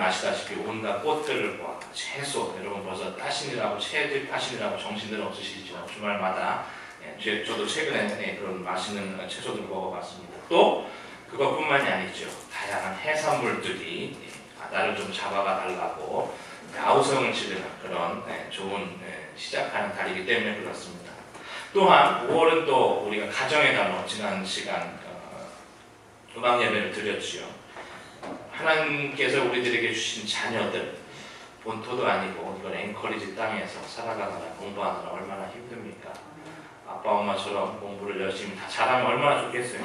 아시다시피 온갖 꽃들과 채소, 여러분 벌써 따시느라고 채들 따시느라고 정신들 없으시죠? 주말마다 저도 최근에 그런 맛있는 채소들 먹어봤습니다. 또 그것뿐만이 아니죠. 다양한 해산물들이 나를 좀 잡아가 달라고 아우성을 지르는 그런 좋은 시작하는 달이기 때문에 그렇습니다. 또한 5월은 또 우리가 가정의 단어 지난 시간 음악 예배를 드렸지요. 하나님께서 우리들에게 주신 자녀들 본토도 아니고 이건 앵커리지 땅에서 살아가느라 공부하느라 얼마나 힘듭니까? 아빠 엄마처럼 공부를 열심히 다 잘하면 얼마나 좋겠어요.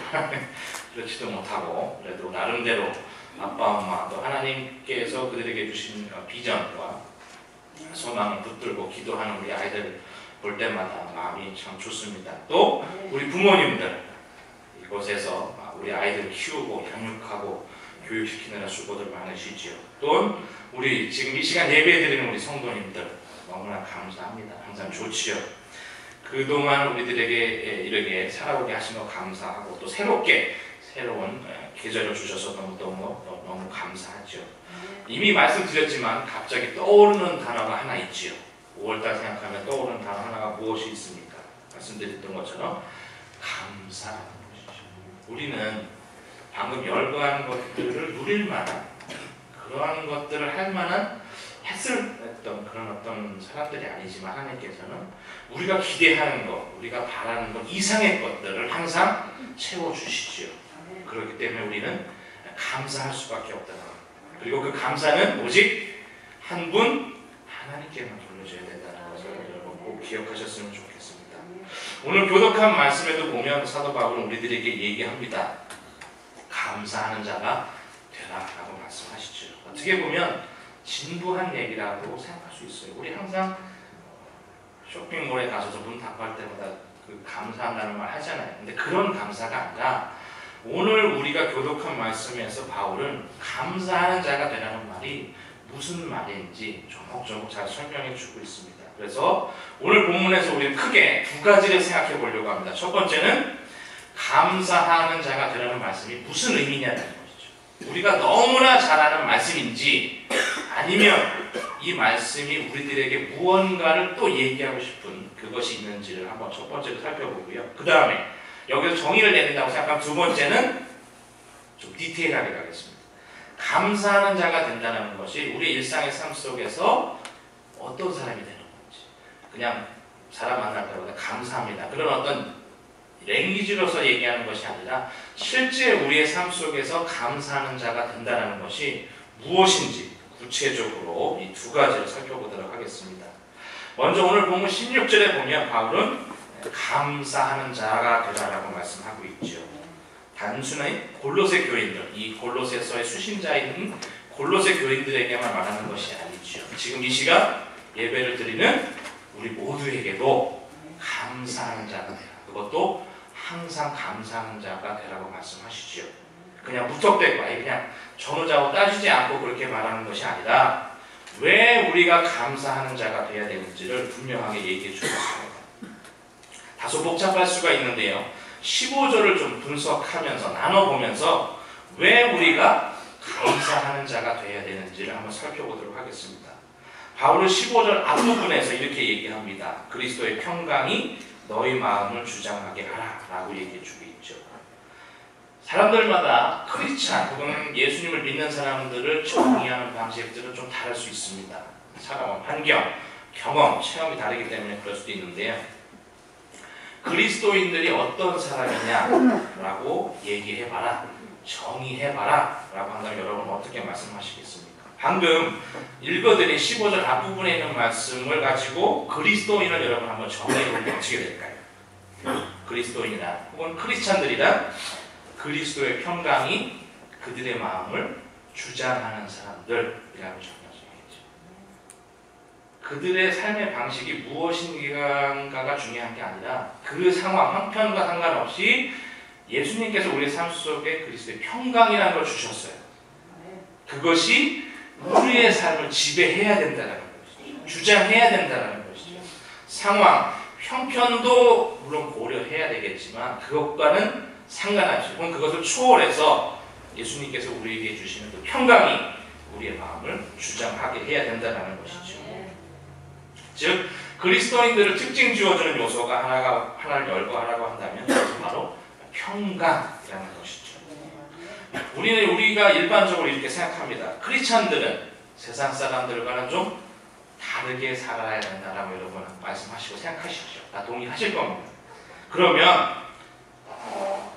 그렇지도 못하고 그래도 나름대로 아빠 엄마 또 하나님께서 그들에게 주신 비전과 소망을 붙들고 기도하는 우리 아이들 볼 때마다 마음이 참 좋습니다. 또 우리 부모님들 이곳에서 우리 아이들 키우고 양육하고 교육시키느라 수고들 많으시지요. 또 우리 지금 이 시간 예배드리는 우리 성도님들 너무나 감사합니다. 항상 좋지요. 그동안 우리들에게 이렇게 살아오게 하신 거 감사하고 또 새롭게 새로운 계절을 주셔서 너무 감사하죠. 이미 말씀드렸지만 갑자기 떠오르는 단어가 하나 있지요. 5월달 생각하면 떠오르는 단어 하나가 무엇이 있습니까? 말씀드렸던 것처럼 감사하는 것이죠. 우리는 방금 열거한 것들을 누릴 만한 그러한 것들을 할 만한 했던 그런 어떤 사람들이 아니지만 하나님께서는 우리가 기대하는 것, 우리가 바라는 것 이상의 것들을 항상 채워주시지요. 그렇기 때문에 우리는 감사할 수밖에 없다는 것. 그리고 그 감사는 오직 한 분 하나님께만 돌려줘야 된다는 것을 여러분 꼭 기억하셨으면 좋겠습니다. 오늘 교독한 말씀에도 보면 사도 바울은 우리들에게 얘기합니다. 감사하는 자가 되라라고 말씀하시죠. 어떻게 보면 진부한 얘기라고 생각할 수 있어요. 우리 항상 쇼핑몰에 가셔서 문 닫고 할 때마다 그 감사한다는 말 하잖아요. 근데 그런 감사가 아니라 오늘 우리가 교독한 말씀에서 바울은 감사하는 자가 되라는 말이 무슨 말인지 조목조목 잘 설명해 주고 있습니다. 그래서 오늘 본문에서 우리는 크게 두 가지를 생각해 보려고 합니다. 첫 번째는 감사하는 자가 되라는 말씀이 무슨 의미냐는 것이죠. 우리가 너무나 잘 아는 말씀인지 아니면 이 말씀이 우리들에게 무언가를 또 얘기하고 싶은 그것이 있는지를 한번 첫 번째로 살펴보고요. 그 다음에 여기서 정의를 내린다고 생각하면 두 번째는 좀 디테일하게 가겠습니다. 감사하는 자가 된다는 것이 우리 일상의 삶 속에서 어떤 사람이 되는 건지, 그냥 사람 만날 때마다 감사합니다, 그런 어떤 랭귀지로서 얘기하는 것이 아니라 실제 우리의 삶 속에서 감사하는 자가 된다는 것이 무엇인지 구체적으로 이 두 가지를 살펴보도록 하겠습니다. 먼저 오늘 본문 16절에 보면 바울은 감사하는 자가 되라라고 말씀하고 있죠. 단순히 골로새 교인들, 이 골로새서의 수신자인 골로새 교인들에게만 말하는 것이 아니죠. 지금 이 시간 예배를 드리는 우리 모두에게도 감사하는 자가 되라. 그것도 항상 감사하는 자가 되라고 말씀하시죠. 그냥 무턱대고 그냥 전후좌우 따지지 않고 그렇게 말하는 것이 아니라 왜 우리가 감사하는 자가 되어야 되는지를 분명하게 얘기해 주고 있습니다. 다소 복잡할 수가 있는데요. 15절을 좀 분석하면서 나눠보면서 왜 우리가 감사하는 자가 되어야 되는지를 한번 살펴보도록 하겠습니다. 바울은 15절 앞부분에서 이렇게 얘기합니다. 그리스도의 평강이 너희 마음을 주장하게 하라 라고 얘기해 주고 있죠. 사람들마다 크리스찬 혹은 예수님을 믿는 사람들을 정의하는 방식들은 좀 다를 수 있습니다. 살아온 환경, 경험, 체험이 다르기 때문에 그럴 수도 있는데요. 그리스도인들이 어떤 사람이냐라고 얘기해봐라, 정의해봐라 라고 한다면 여러분은 어떻게 말씀하시겠습니까? 방금 읽어드린 15절 앞부분에 있는 말씀을 가지고 그리스도인을 여러분 한번 정의해보면 어떻게 될까요? 그리스도인이나 혹은 크리스찬들이란 그리스도의 평강이 그들의 마음을 주장하는 사람들이라고 정의하죠. 그들의 삶의 방식이 무엇인가가 중요한 게 아니라 그 상황, 형편과 상관없이 예수님께서 우리의 삶 속에 그리스도의 평강이라는 걸 주셨어요. 그것이 우리의 삶을 지배해야 된다는 것이죠. 주장해야 된다는 것이죠. 상황, 형편도 물론 고려해야 되겠지만 그것과는 상관없이 혹은 그것을 초월해서 예수님께서 우리에게 주시는 그 평강이 우리의 마음을 주장하게 해야 된다는 것이죠. 즉 그리스도인들을 특징 지어주는 요소가 하나를 열거하라고 한다면 그것은 바로 평강이라는 것이죠. 우리가 일반적으로 이렇게 생각합니다. 크리스찬들은 세상 사람들과는 좀 다르게 살아야 된다라고 여러분 말씀하시고 생각하시죠. 다 동의하실 겁니다. 그러면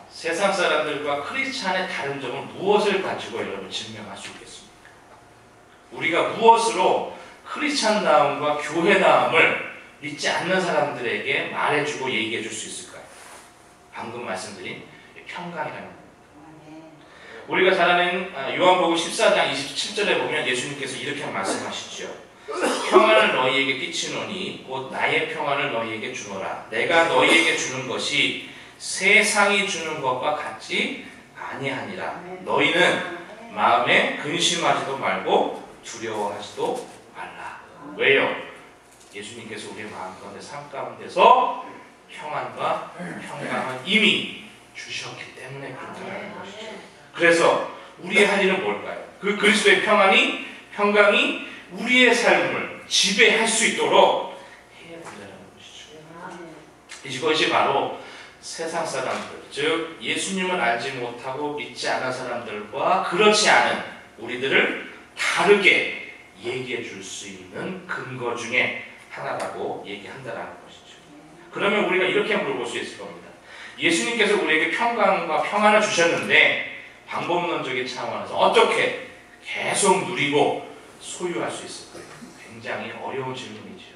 세상 사람들과 크리스찬의 다른 점은 무엇을 가지고 여러분 증명할 수 있겠습니까? 우리가 무엇으로 크리스찬다움과 교회다움을 믿지 않는 사람들에게 말해주고 얘기해 줄 수 있을까요? 방금 말씀드린 평강이라는 겁니다. 우리가 잘 아는 요한복음 14장 27절에 보면 예수님께서 이렇게 말씀하시죠. 평안을 너희에게 끼치노니 곧 나의 평안을 너희에게 주노라. 내가 너희에게 주는 것이 세상이 주는 것과 같지 아니하니라. 너희는 마음에 근심하지도 말고 두려워하지도 말라. 왜요? 예수님께서 우리의 마음 가운데 삶 가운데서 평안과 평강을 이미 주셨기 때문에 그렇다는 것이죠. 그래서 우리의 할 일은 뭘까요? 그 그리스도의 평강이 우리의 삶을 지배할 수 있도록 해야 된다는 것이죠. 이것이 바로 세상 사람들, 즉 예수님을 알지 못하고 믿지 않은 사람들과 그렇지 않은 우리들을 다르게 얘기해 줄 수 있는 근거 중에 하나라고 얘기한다는 것이죠. 그러면 우리가 이렇게 물어볼 수 있을 겁니다. 예수님께서 우리에게 평강과 평안을 주셨는데 방법론적인 차원에서 어떻게 계속 누리고 소유할 수 있을까요? 굉장히 어려운 질문이죠.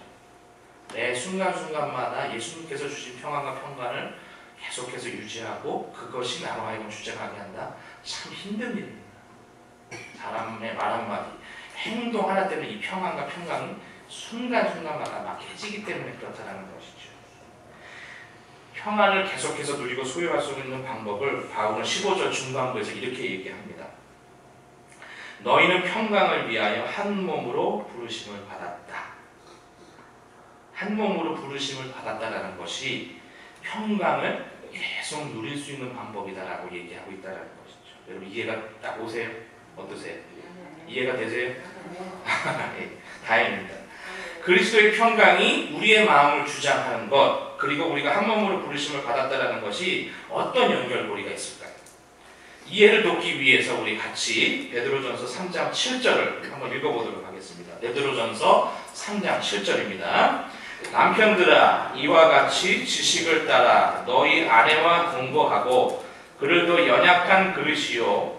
매 순간순간마다 예수님께서 주신 평안과 평강을 계속해서 유지하고 그것이 나로 하여금 주장하게 한다? 참 힘든 일입니다. 사람의 말 한마디, 행동 하나 때문에 이 평안과 평강이 순간순간마다 막 깨지기 때문에 그렇다는 것이죠. 평안을 계속해서 누리고 소유할 수 있는 방법을 바울은 15절 중반부에서 이렇게 얘기합니다. 너희는 평강을 위하여 한 몸으로 부르심을 받았다. 한 몸으로 부르심을 받았다라는 것이 평강을 계속 누릴 수 있는 방법이다라고 얘기하고 있다는 것이죠. 여러분 이해가 딱 오세요? 어떠세요? 이해가 되세요? 네, 다행입니다. 그리스도의 평강이 우리의 마음을 주장하는 것, 그리고 우리가 한 몸으로 부르심을 받았다는 것이 어떤 연결고리가 있을까요? 이해를 돕기 위해서 우리 같이 베드로전서 3장 7절을 한번 읽어보도록 하겠습니다. 베드로전서 3장 7절입니다. 남편들아 이와 같이 지식을 따라 너희 아내와 공고하고 그들도 연약한 그릇이요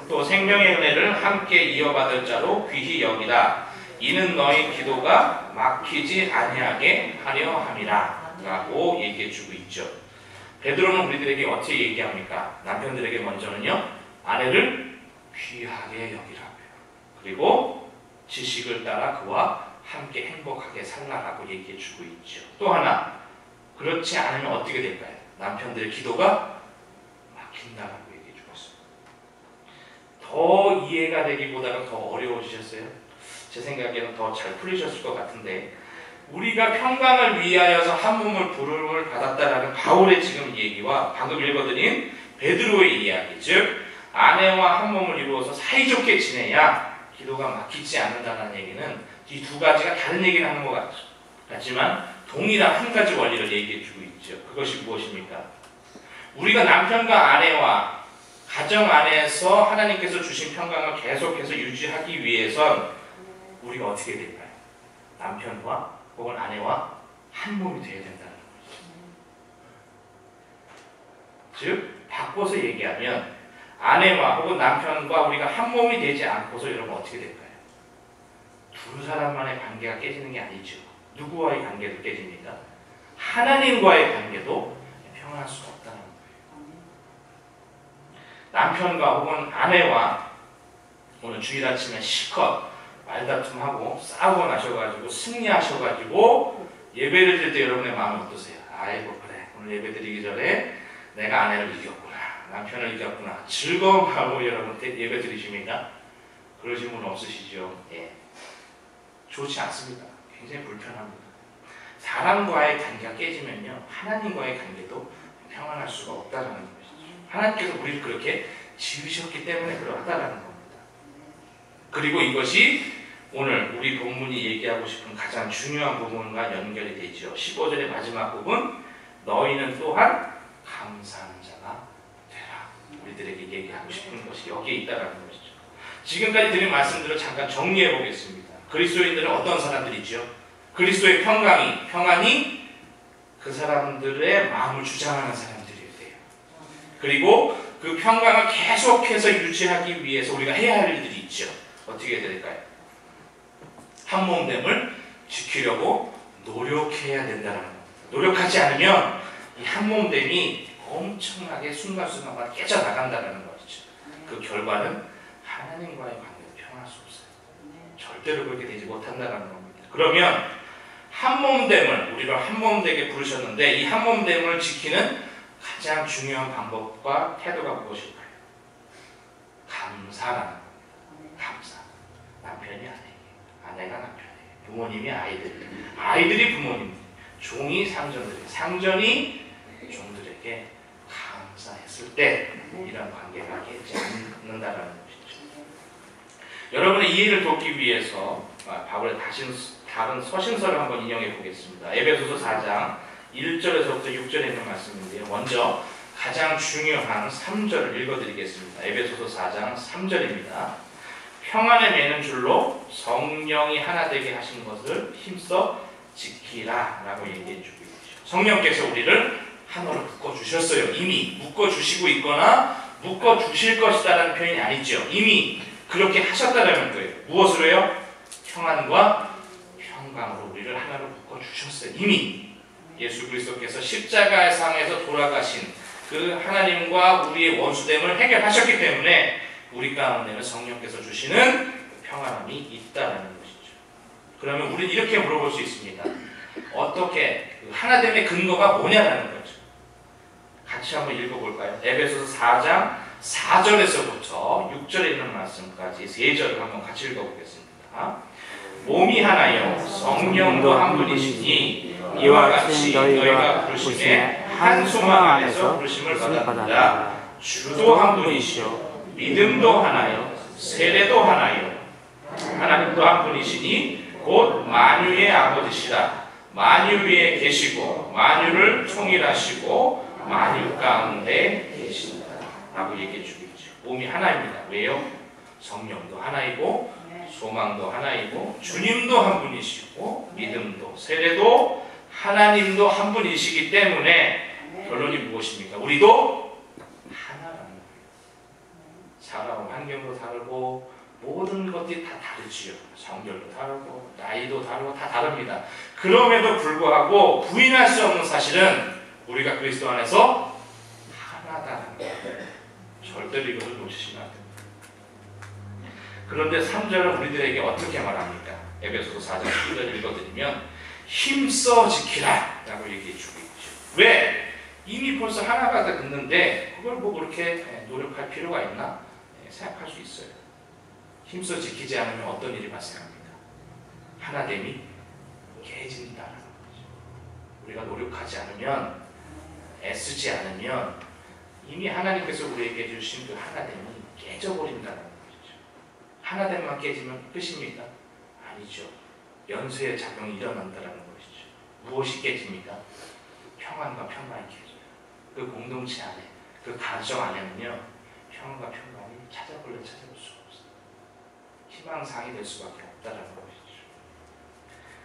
또 생명의 은혜를 함께 이어받을 자로 귀히 여기라. 이는 너희 기도가 막히지 아니하게 하려 함이라 라고 얘기해 주고 있죠. 베드로는 우리들에게 어떻게 얘기합니까? 남편들에게 먼저는요 아내를 귀하게 여기라고요. 그리고 지식을 따라 그와 함께 행복하게 살라라고 얘기해 주고 있죠. 또 하나, 그렇지 않으면 어떻게 될까요? 남편들의 기도가 막힌다라고 얘기해 주고 있습니다. 더 이해가 되기보다는 더 어려워지셨어요? 제 생각에는 더 잘 풀리셨을 것 같은데, 우리가 평강을 위하여서 한 몸을 부름을 받았다라는 바울의 지금 얘기와 방금 읽어드린 베드로의 이야기, 즉 아내와 한 몸을 이루어서 사이좋게 지내야 기도가 막히지 않는다는 얘기는 이 두 가지가 다른 얘기를 하는 것 같지만 동일한 한 가지 원리를 얘기해 주고 있죠. 그것이 무엇입니까? 우리가 남편과 아내와 가정 안에서 하나님께서 주신 평강을 계속해서 유지하기 위해선 우리가 어떻게 될까요? 남편과 혹은 아내와 한 몸이 되어야 된다는 거죠. 즉 바꿔서 얘기하면 아내와 혹은 남편과 우리가 한 몸이 되지 않고서 여러분 어떻게 될까요? 두 사람만의 관계가 깨지는 게 아니죠. 누구와의 관계도 깨집니다. 하나님과의 관계도 평안할 수가 없다는 거예요. 남편과 혹은 아내와 오늘 주일 아침에 실컷 말다툼하고 싸우고 나셔가지고 승리하셔가지고 예배를 드릴 때 여러분의 마음이 어떠세요? 아이고 그래 오늘 예배 드리기 전에 내가 아내를 이겼구나 남편을 이겼구나 즐거운 마음으로 여러분 예배 드리십니까? 그러신 분 없으시죠? 예. 좋지 않습니다. 굉장히 불편합니다. 사람과의 관계가 깨지면요 하나님과의 관계도 평안할 수가 없다는 것이죠. 하나님께서 우리를 그렇게 지으셨기 때문에 그러하다는 겁니다. 그리고 이것이 오늘 우리 본문이 얘기하고 싶은 가장 중요한 부분과 연결이 되죠. 15절의 마지막 부분, 너희는 또한 감사하는 자가 되라. 우리들에게 얘기하고 싶은 것이 여기에 있다는 것이죠. 지금까지 드린 말씀들을 잠깐 정리해 보겠습니다. 그리스도인들은 어떤 사람들이죠? 그리스도의 평안이 그 사람들의 마음을 주장하는 사람들이어야 돼요. 그리고 그 평강을 계속해서 유지하기 위해서 우리가 해야 할 일들이 있죠. 어떻게 해야 될까요? 한몸됨을 지키려고 노력해야 된다는 겁니다. 노력하지 않으면 이 한몸됨이 엄청나게 순간순간마다 깨져나간다는 것이죠. 그 결과는 하나님과의 관계를 평안할 수 없어요. 절대로 그렇게 되지 못한다는 겁니다. 그러면 한몸됨을, 우리를 한몸되게 부르셨는데 이 한몸됨을 지키는 가장 중요한 방법과 태도가 무엇일까요? 감사라는 겁니다. 감사. 남편이 아내가 남편이에요. 부모님이 아이들이 부모님, 종이 상전들에게, 상전이 종들에게 감사했을 때 이런 관계가 깨지 않는다는 것이죠. 여러분의 이해를 돕기 위해서 바울의 다른 서신서를 한번 인용해 보겠습니다. 에베소서 4장 1절에서부터 6절에 있는 말씀인데요. 먼저 가장 중요한 3절을 읽어드리겠습니다. 에베소서 4장 3절입니다. 평안에 매는 줄로 성령이 하나 되게 하신 것을 힘써 지키라 라고 얘기해 주고 있죠. 성령께서 우리를 하나로 묶어주셨어요. 이미 묶어주시고 있거나 묶어주실 것이다라는 표현이 아니죠. 이미 그렇게 하셨다는 거예요. 무엇으로요? 평안과 평강으로 우리를 하나로 묶어주셨어요. 이미 예수 그리스도께서 십자가의 상에서 돌아가신 그 하나님과 우리의 원수됨을 해결하셨기 때문에 우리 가운데는 성령께서 주시는 평안함이 있다는 것이죠. 그러면 우리는 이렇게 물어볼 수 있습니다. 어떻게 하나됨의 근거가 뭐냐라는 거죠. 같이 한번 읽어볼까요? 에베소서 4장 4절에서부터 6절에 있는 말씀까지 3절을 한번 같이 읽어보겠습니다. 몸이 하나요 성령도 한 분이시니 이와 같이 너희가 부르심에 한 소망 안에서 부르심을 받았느니라. 주도 한 분이시요 믿음도 하나요 세례도 하나요 하나님도 한 분이시니 곧 만유의 아버지시라. 만유 위에 계시고 만유를 통일하시고 만유 가운데 계신다 라고 얘기해 주고 있죠. 몸이 하나입니다. 왜요? 성령도 하나이고 소망도 하나이고 주님도 한 분이시고 믿음도 세례도 하나님도 한 분이시기 때문에 결론이 무엇입니까? 우리도 하나라는 거예요. 살아온 환경도 다르고 모든 것들이 다 다르지요. 성별도 다르고 나이도 다르고 다 다릅니다. 그럼에도 불구하고 부인할 수 없는 사실은 우리가 그리스도 안에서 하나다라는 거예요. 절대로 이것을 놓치시면 안 됩니다. 그런데 3절은 우리들에게 어떻게 말합니까? 에베소서 4장 10절 읽어드리면 힘써 지키라 라고 얘기해 주고 있죠. 왜? 이미 벌써 하나가 됐는데 그걸 뭐 그렇게 노력할 필요가 있나? 생각할 수 있어요. 힘써 지키지 않으면 어떤 일이 발생합니까? 하나됨이 깨진다라는 거죠. 우리가 노력하지 않으면, 애쓰지 않으면 이미 하나님께서 우리에게 주신 그 하나됨이 깨져버린다는 것이죠. 하나됨만 깨지면 끝입니까? 아니죠. 연쇄의 작용이 일어난다는 것이죠. 무엇이 깨집니까? 평안과 평강이 깨져요. 그 공동체 안에, 그 가정 안에는요, 평안과 평강이 찾아볼 수가 없어요. 희망상이 될 수밖에 없다는 것이죠.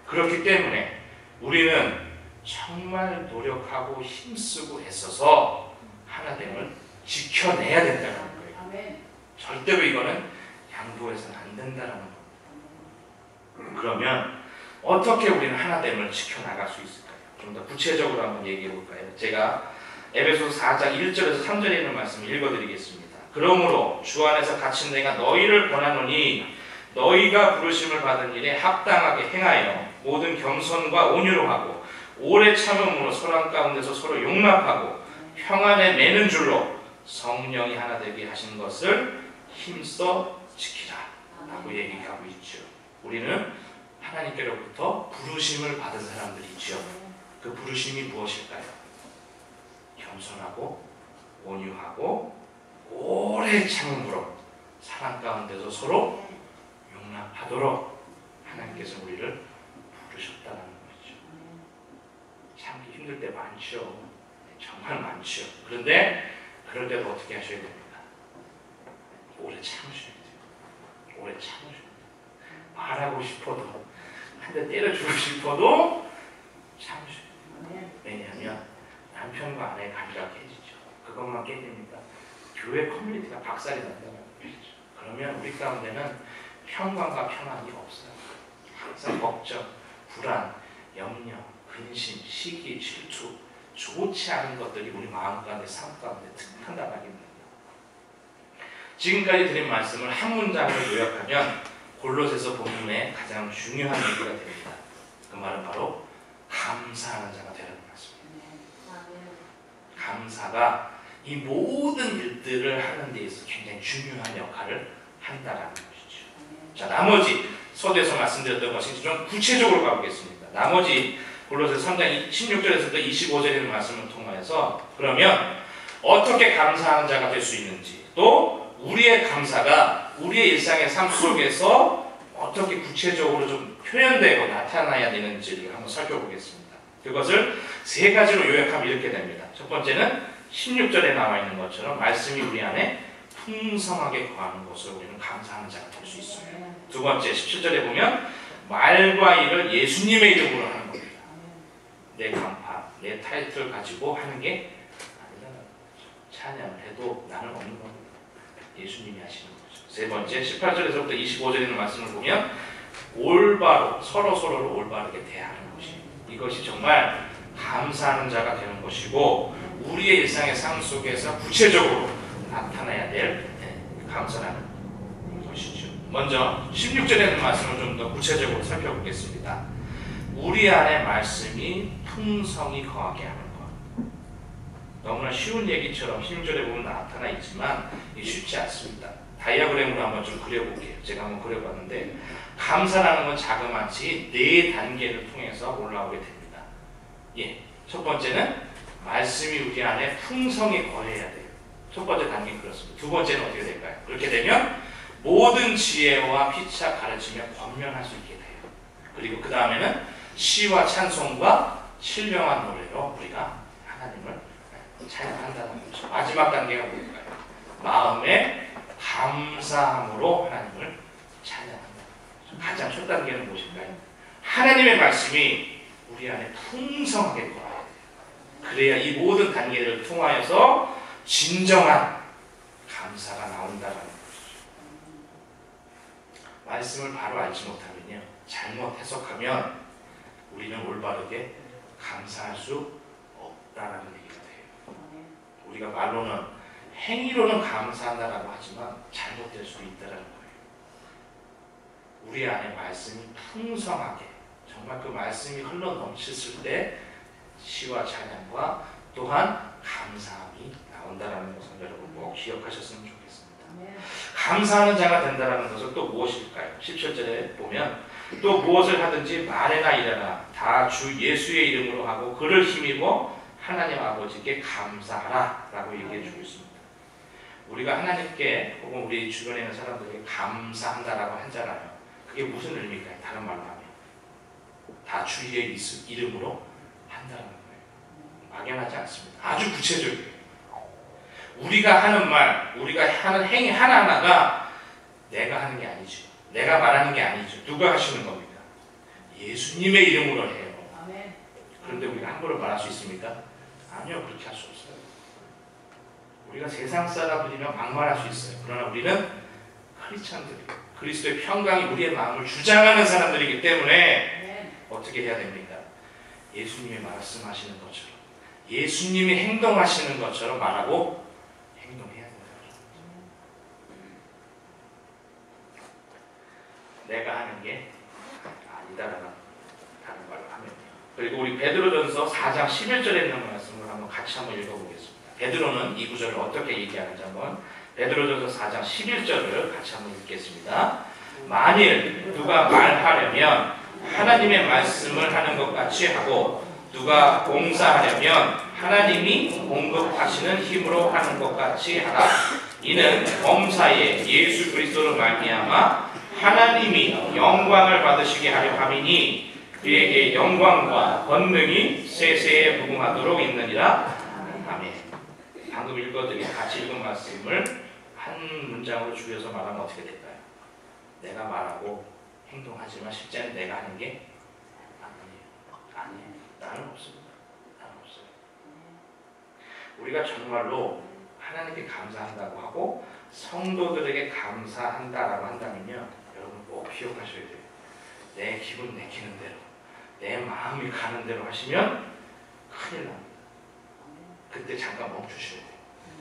그렇기 때문에 우리는 정말 노력하고 힘쓰고 애써서 하나됨을 지켜내야 된다는 거예요. 절대로 이거는 양보해서는 안 된다는 겁니다. 그러면 어떻게 우리는 하나됨을 지켜나갈 수 있을까요? 좀 더 구체적으로 한번 얘기해 볼까요? 제가 에베소서 4장 1절에서 3절에 있는 말씀을 읽어드리겠습니다. 그러므로 주 안에서 갇힌 내가 너희를 권하노니 너희가 부르심을 받은 일에 합당하게 행하여 모든 겸손과 온유로 하고 오래 참음으로 서로 가운데서 서로 용납하고 평안에 매는 줄로 성령이 하나 되게 하신 것을 힘써 지키라 라고 얘기하고 있죠. 우리는 하나님께로부터 부르심을 받은 사람들이죠. 그 부르심이 무엇일까요? 겸손하고 온유하고 오래 참음으로 사랑 가운데서 서로 용납하도록 많죠. 정말 많죠. 그런데 그럴 때도 어떻게 하셔야 됩니까? 오래 참으셔야 돼요. 오래 참으셔야 돼요. 말하고 싶어도, 한 대 때려주고 싶어도 참으셔야 돼요. 왜냐하면 남편과 아내의 관계가 깨지죠. 그것만 깨집니까? 교회 커뮤니티가 박살이 난다는 얘기죠. 그러면 우리 가운데는 평강과 평안이 없어요. 항상 걱정, 불안, 염려, 근심, 시기, 질투, 좋지 않은 것들이 우리 마음 가운데, 삶 가운데 틈탄다는 얘기입니다. 지금까지 드린 말씀을 한 문장으로 요약하면 골로새서 본문의 가장 중요한 얘기가 됩니다. 그 말은 바로 감사하는 자가 되라는 말씀입니다. 감사가 이 모든 일들을 하는 데 있어서 굉장히 중요한 역할을 한다라는 것이죠. 자, 나머지 서두에서 말씀드렸던 것이 좀 구체적으로 가보겠습니다. 나머지 골로새서 3장 16절에서부터 25절에 있는 말씀을 통해서 그러면 어떻게 감사하는 자가 될 수 있는지, 또 우리의 감사가 우리의 일상의 삶 속에서 어떻게 구체적으로 좀 표현되고 나타나야 되는지를 한번 살펴보겠습니다. 그것을 세 가지로 요약하면 이렇게 됩니다. 첫 번째는 16절에 나와 있는 것처럼 말씀이 우리 안에 풍성하게 거하는 것으로 우리는 감사하는 자가 될 수 있어요. 두 번째 17절에 보면 말과 일을 예수님의 이름으로 하는 겁니다. 내 간파, 내 타이틀을 가지고 하는 게 아니라는 거죠. 찬양을 해도 나는 없는 겁니다. 예수님이 하시는 거죠. 세 번째 18절에서부터 25절에 있는 말씀을 보면 올바로 서로를 올바르게 대하는 것이, 이것이 정말 감사하는 자가 되는 것이고 우리의 일상의 삶 속에서 구체적으로 나타나야 될 감사라는 것이죠. 먼저 16절에 있는 말씀을 좀 더 구체적으로 살펴보겠습니다. 우리 안에 말씀이 풍성히 거하게 하는 것. 너무나 쉬운 얘기처럼 16절에 보면 나타나 있지만 쉽지 않습니다. 다이어그램으로 한번 좀 그려볼게요. 제가 한번 그려봤는데 감사라는 건 자그마치 4단계를 통해서 올라오게 됩니다. 예, 첫 번째는 말씀이 우리 안에 풍성히 거해야 돼요. 첫 번째 단계는 그렇습니다. 두 번째는 어떻게 될까요? 그렇게 되면 모든 지혜와 피차 가르치며 권면할 수 있게 돼요. 그리고 그 다음에는 시와 찬송과 신령한 노래로 우리가 하나님을 찬양한다는 거죠. 마지막 단계가 뭘까요? 마음의 감사함으로 하나님을 찬양한다는 거죠. 가장 첫 단계는 무엇일까요? 하나님의 말씀이 우리 안에 풍성하게 거해야 돼요. 그래야 이 모든 단계를 통하여서 진정한 감사가 나온다는 것이죠. 말씀을 바로 알지 못하면요, 잘못 해석하면 우리는 올바르게 감사할 수 없다는 얘기가 돼요. 우리가 말로는, 행위로는 감사한다라고 하지만 잘못될 수도 있다는 거예요. 우리 안에 말씀이 풍성하게, 정말 그 말씀이 흘러 넘쳤을 때 시와 찬양과 또한 감사함이 나온다는 것을 여러분 꼭 기억하셨으면 좋겠습니다. 감사하는 자가 된다는 것은 또 무엇일까요? 17절에 보면 또 무엇을 하든지 말해나 일하나 다 주 예수의 이름으로 하고 그를 힘입어 하나님 아버지께 감사하라 라고 얘기해 주고 있습니다. 우리가 하나님께 혹은 우리 주변에 있는 사람들에게 감사한다라고 하잖아요. 그게 무슨 의미일까요? 다른 말로 하면 다 주의 이름으로 한다는 거예요. 막연하지 않습니다. 아주 구체적이에요. 우리가 하는 말, 우리가 하는 행위 하나하나가 내가 하는 게 아니죠. 내가 말하는 게 아니죠. 누가 하시는 겁니까? 예수님의 이름으로 해요. 그런데 우리가 함부로 말할 수 있습니까? 아니요, 그렇게 할 수 없어요. 우리가 세상 사람들이면 막말할 수 있어요. 그러나 우리는 크리스찬들이에요. 그리스도의 평강이 우리의 마음을 주장하는 사람들이기 때문에 어떻게 해야 됩니까? 예수님이 말씀하시는 것처럼, 예수님이 행동하시는 것처럼 말하고 행동해야 된다. 내가 하는 게 아니다라는 다른 말을 하면요. 그리고 우리 베드로전서 4장 11절에 있는 말씀을 한번 같이 한번 읽어보겠습니다. 베드로는 이 구절을 어떻게 얘기하는지 한번 베드로전서 4장 11절을 같이 한번 읽겠습니다. 만일 누가 말하려면 하나님의 말씀을 하는 것 같이 하고 누가 봉사하려면 하나님이 공급하시는 힘으로 하는 것 같이 하라. 이는 범사에 예수 그리스도로 말미암아 하나님이 영광을 받으시게 하려 함이니 그에게 영광과 권능이 세세에 무궁하도록 있느니라. 아멘. 방금 읽어드린 같이 읽은 말씀을 한 문장으로 줄여서 말하면 어떻게 될까요? 내가 말하고 행동하지만 실제는 내가 하는 게 아니에요. 나는 없습니다. 나는 없어요. 우리가 정말로 하나님께 감사한다고 하고 성도들에게 감사한다라고 한다면요, 여러분 꼭 기억하셔야 돼요. 내 기분 내키는 대로, 내 마음이 가는 대로 하시면 큰일 납니다. 그때 잠깐 멈추셔야 돼요.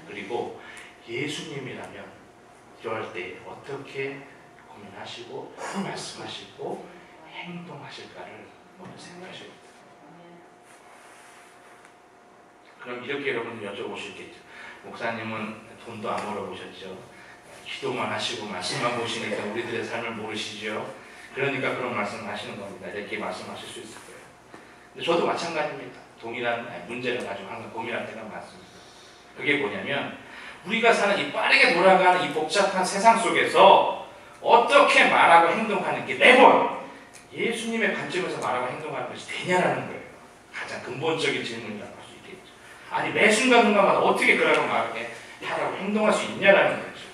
그리고 예수님이라면 이럴 때 어떻게 고민하시고 말씀하시고 행동하실까를 먼저 생각하셔야 돼요. 그럼 이렇게 여러분 여쭤볼 수 있겠죠. 목사님은 돈도 안 벌어보셨죠. 기도만 하시고 말씀만 보시니까 우리들의 삶을 모르시죠. 그러니까 그런 말씀을 하시는 겁니다. 이렇게 말씀하실 수 있을 거예요. 근데 저도 마찬가지입니다. 동일한 문제를 가지고 항상 고민할 때가 많습니다. 그게 뭐냐면 우리가 사는 이 빠르게 돌아가는 이 복잡한 세상 속에서 어떻게 말하고 행동하는 게 매번 예수님의 관점에서 말하고 행동하는 것이 되냐라는 거예요. 가장 근본적인 질문이라고 할 수 있겠죠. 아니 매 순간순간마다 어떻게 그러고 말하게 하라고 행동할 수 있냐라는 거죠.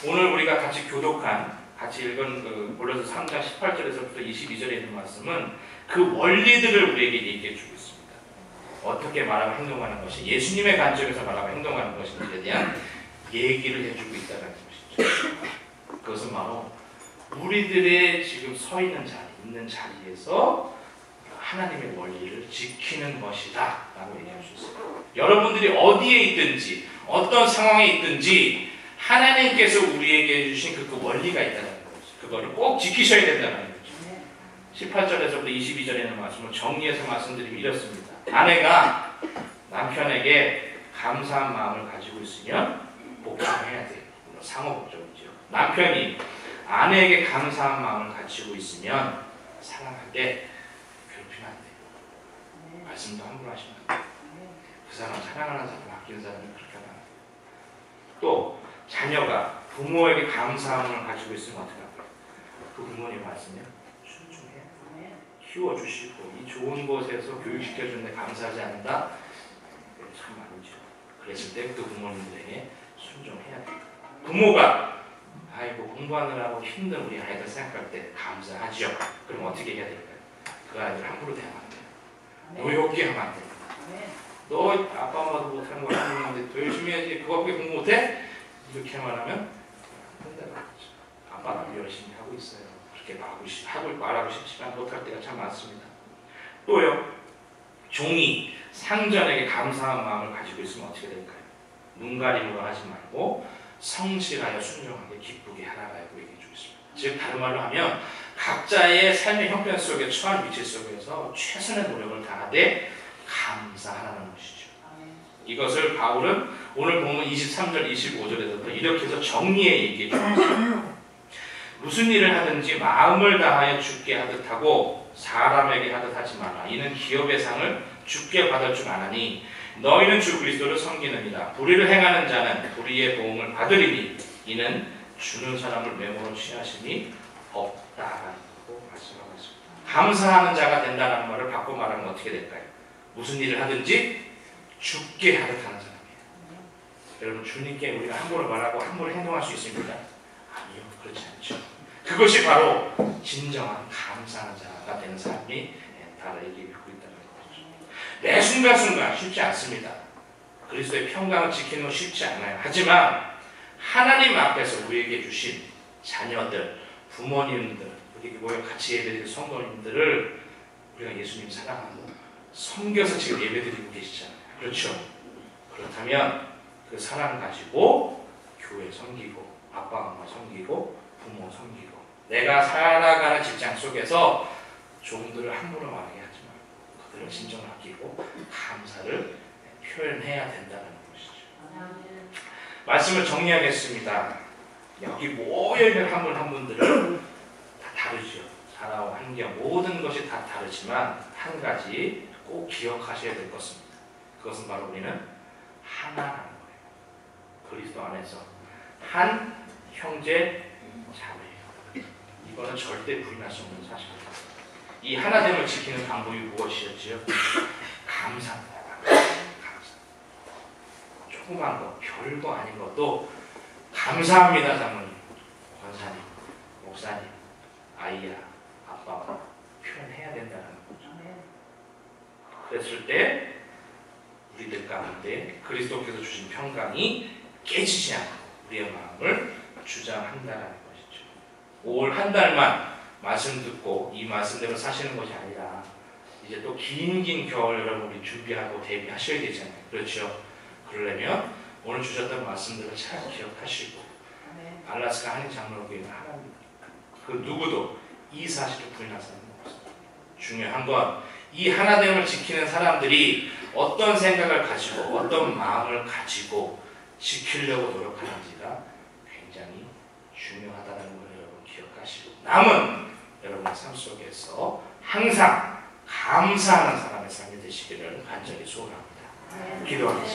오늘 우리가 같이 교독한 같이 읽은 그 골로새 3장 18절에서부터 22절에 있는 말씀은 그 원리들을 우리에게 얘기해 주고 있습니다. 어떻게 말하고 행동하는 것이 예수님의 관점에서 말하고 행동하는 것인지에 대한 얘기를 해주고 있다는 것이죠. 그것은 바로 우리들의 지금 서 있는 자리에서 하나님의 원리를 지키는 것이다 라고 얘기할 수 있어요. 여러분들이 어디에 있든지 어떤 상황에 있든지 하나님께서 우리에게 주신 그 원리가 있다는 거죠. 그거를 꼭 지키셔야 된다는 거죠. 18절에서부터 22절에는 말씀을 정리해서 말씀드리면 이렇습니다. 아내가 남편에게 감사한 마음을 가지고 있으면 복종해야 돼요. 상호 복종이죠. 남편이 아내에게 감사한 마음을 가지고 있으면 사랑하게 괴롭히면 안 돼요. 말씀도 함부로 하시면 안 돼요. 그 사람 사랑하는 사람 아끼는 사람이 그렇게 하면 안 돼요. 또 자녀가 부모에게 감사함을 가지고 있으면 어떻게 할까요? 그 부모님 말씀에 순종해야 돼요. 키워주시고 이 좋은 곳에서 교육시켜주는데 감사하지 않는다? 참 아니죠. 그랬을 때 그 부모님들에게 순종해야 돼요. 부모가 아이고 공부하느라고 힘든 우리 아이들 생각할 때 감사하죠. 그럼 어떻게 해야 될까요? 그 아이들 함부로 대하면 안 돼요. 노엽게 하면 안 돼요. 너 아빠 엄마도 못하는 거 하는데 더 열심히 해야지. 그거밖에 공부 못해? 이렇게 말하면 안 된다는 거죠. 아빠가 열심히 하고 있어요. 그렇게 말하고 싶지만 못할 때가 참 많습니다. 또요, 종이 상전에게 감사한 마음을 가지고 있으면 어떻게 될까요? 눈 가림으로 하지 말고 성실하여 순종하게 기쁘게 하라고 얘기해 주고 있습니다. 즉 다른 말로 하면 각자의 삶의 형편 속에 처한 위치 속에서 최선의 노력을 다하되 감사하라는 것이죠. 이것을 바울은 오늘 보면 23절 25절에서부터 이렇게 해서 정리해 얘기해 주고 있습니다. 무슨 일을 하든지 마음을 다하여 주께 하듯 하고 사람에게 하듯 하지 마라. 이는 기업의 상을 주께 받을 줄 아나니 너희는 주 그리스도를 섬기느니라. 불의를 행하는 자는 불의의 보응을 받으리니 이는 주는 사람을 메모로 취하심이 없다라고 말씀하고 있습니다. 감사하는 자가 된다는 말을 바꿔 말하면 어떻게 될까요? 무슨 일을 하든지 주께 하듯 하는 사람이에요. 여러분 주님께 우리가 함부로 말하고 함부로 행동할 수 있습니까? 아니요, 그렇지 않죠. 그것이 바로 진정한 감사하는 자가 되는 삶이 다를 얘기하고 있다는 거죠. 매 순간순간 쉽지 않습니다. 그리스도의 평강을 지키는 건 쉽지 않아요. 하지만 하나님 앞에서 우리에게 주신 자녀들, 부모님들, 여기 모여 같이 예배드리는 성도님들을 우리가 예수님 사랑하고 섬겨서 지금 예배드리고 계시잖아요. 그렇죠? 그렇다면 그 사랑 가지고 교회 섬기고 아빠 엄마 섬기고 부모 섬기고 내가 살아가는 직장 속에서 종들을 함부로 말하게 하지 말고 그들을 진정을 아끼고 감사를 표현해야 된다는 것이죠. 말씀을 정리하겠습니다. 여기 모여있는 한 분 한 분들은 다 다르죠. 살아온 환경 모든 것이 다 다르지만 한 가지 꼭 기억하셔야 될 것입니다. 그것은 바로 우리는 하나라는 거예요. 그리스도 안에서 한 형제 자매예요. 이거는 절대 부인할 수 없는 사실입니다. 이 하나됨을 지키는 방법이 무엇이었지요? 감사입니다. 감사. 조그만 것, 별거 아닌 것도 감사합니다, 장모님, 권사님, 목사님, 아이야, 아빠가 표현해야 된다는 거죠. 그랬을 때 우리들 가운데 그리스도께서 주신 평강이 깨지지 않고 우리의 마음을 주장한다는 것이죠. 올 한 달만 말씀 듣고 이 말씀대로 사시는 것이 아니라 이제 또 긴 겨울 여러분 우리 준비하고 대비하셔야 되잖아요. 그렇죠? 그러려면 오늘 주셨던 말씀들을 잘 기억하시고 알라스카 한인 장로교회는 하나입니다. 그 누구도 이 사실을 부인할 사람은 없습니다. 중요한 건 이 하나됨을 지키는 사람들이 어떤 생각을 가지고 어떤 마음을 가지고 지키려고 노력하는지가 굉장히 중요하다는 걸 여러분 기억하시고 남은 여러분의 삶 속에서 항상 감사하는 사람의 삶이 되시기를 간절히 소원합니다. 기도하겠습니다.